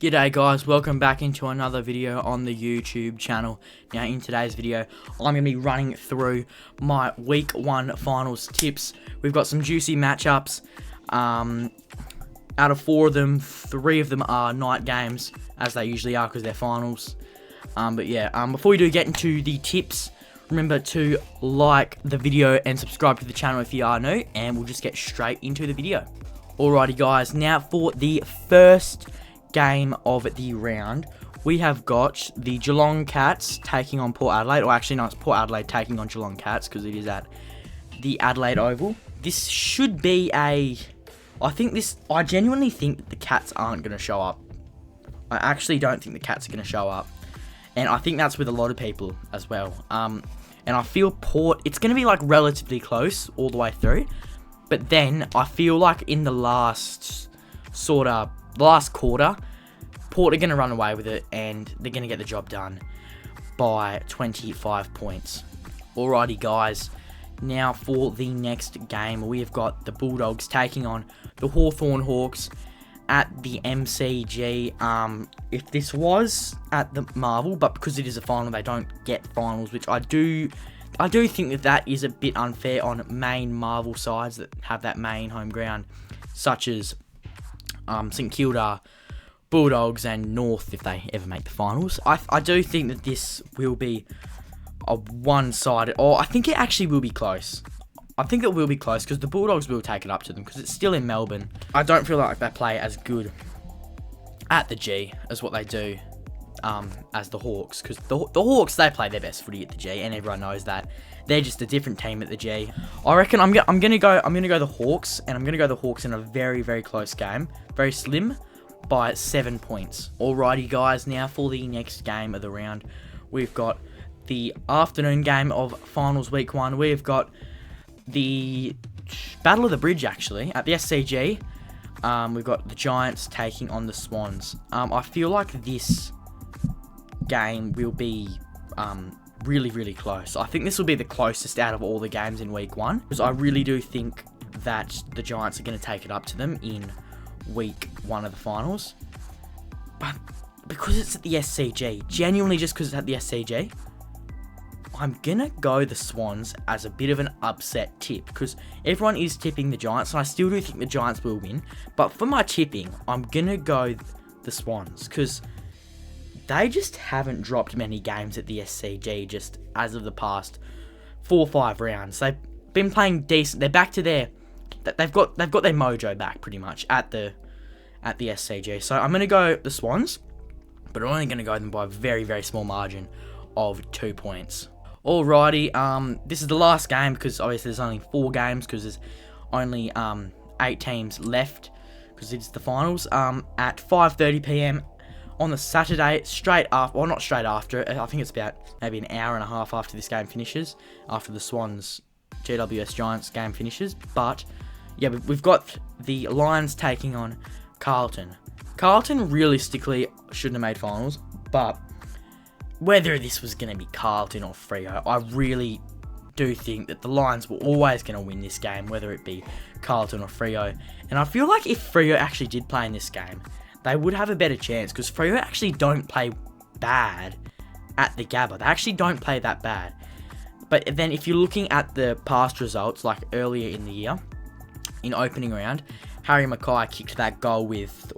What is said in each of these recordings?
G'day guys, welcome back into another video on the YouTube channel. Now in today's video, I'm going to be running through my week 1 finals tips. We've got some juicy matchups. Out of 4 of them, 3 of them are night games, as they usually are because they're finals. Before we do get into the tips, remember to like the video and subscribe to the channel if you are new, and we'll just get straight into the video. Alrighty guys, now for the first game of the round, we have got the Geelong Cats taking on Port Adelaide, or actually no, it's Port Adelaide taking on Geelong Cats because it is at the Adelaide Oval. This should be I genuinely think that the Cats aren't going to show up. I actually don't think the Cats are going to show up, and I think that's with a lot of people as well. And I feel Port, it's going to be like relatively close all the way through, but then I feel like in the last quarter, Port are going to run away with it and they're going to get the job done by 25 points. Alrighty guys, now for the next game, we have got the Bulldogs taking on the Hawthorn Hawks at the MCG. If this was at the Marvel, but because it is a final, they don't get finals, which I do think that is a bit unfair on main Marvel sides that have that main home ground, such as St Kilda, Bulldogs and North, if they ever make the finals. I do think that this will be a one-sided, or I think it actually will be close. I think it will be close because the Bulldogs will take it up to them because it's still in Melbourne. I don't feel like they play as good at the G as what they do as the Hawks, because the Hawks, they play their best footy at the G, and everyone knows that. They're just a different team at the G. I reckon I'm gonna go the Hawks, and I'm gonna go the Hawks in a very, very close game, very slim, by 7 points. Alrighty guys, now for the next game of the round, we've got the afternoon game of finals week 1. We've got the Battle of the Bridge actually at the SCG. We've got the Giants taking on the Swans. I feel like this game will be really, really close. I think this will be the closest out of all the games in week 1, because I really do think that the Giants are going to take it up to them in week 1 of the finals. But because it's at the SCG, genuinely just because it's at the SCG, I'm gonna go the Swans as a bit of an upset tip, because everyone is tipping the Giants, and I still do think the Giants will win. But for my tipping, I'm gonna go the Swans, because they just haven't dropped many games at the SCG just as of the past 4 or 5 rounds. They've been playing decent. They're back to they've got their mojo back pretty much at the SCG. So I'm gonna go the Swans, but I'm only gonna go them by a very, very small margin of 2 points. Alrighty, this is the last game because obviously there's only 4 games because there's only 8 teams left because it's the finals. At 5:30 PM on the Saturday, straight after, well, not straight after, I think it's about maybe an hour and a half after this game finishes, after the Swans GWS Giants game finishes. But yeah, we've got the Lions taking on Carlton. Carlton realistically shouldn't have made finals, but whether this was going to be Carlton or Freo, I really do think that the Lions were always going to win this game, whether it be Carlton or Freo. And I feel like if Freo actually did play in this game, they would have a better chance, because Freo actually don't play bad at the Gabba. They actually don't play that bad. But then if you're looking at the past results, like earlier in the year, in opening round, Harry Mackay kicked that goal with,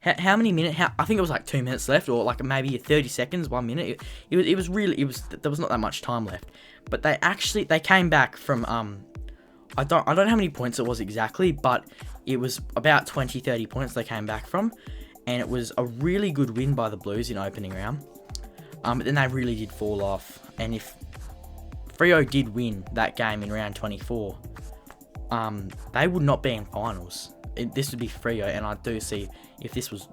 how many minutes? I think it was like 2 minutes left, or like maybe 30 seconds, 1 minute. It was there was not that much time left. But they came back from I don't know how many points it was exactly, but it was about 20-30 points they came back from, and it was a really good win by the Blues in opening round. But then they really did fall off, and if Freo did win that game in round 24, they would not be in finals. This would be Freo, and I do see if this was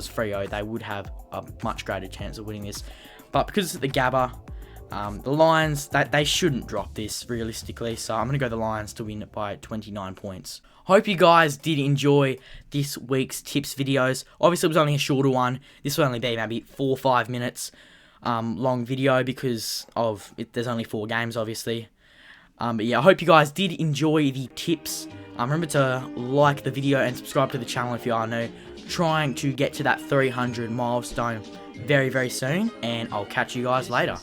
Freo, they would have a much greater chance of winning this. But because it's at the Gabba, the Lions, they shouldn't drop this realistically, so I'm going to go the Lions to win it by 29 points. Hope you guys did enjoy this week's tips videos. Obviously, it was only a shorter one. This will only be maybe 4 or 5 minutes long video because there's only 4 games, obviously. But yeah, I hope you guys did enjoy the tips. Remember to like the video and subscribe to the channel if you are new. trying to get to that 300 milestone very, very soon, and I'll catch you guys later.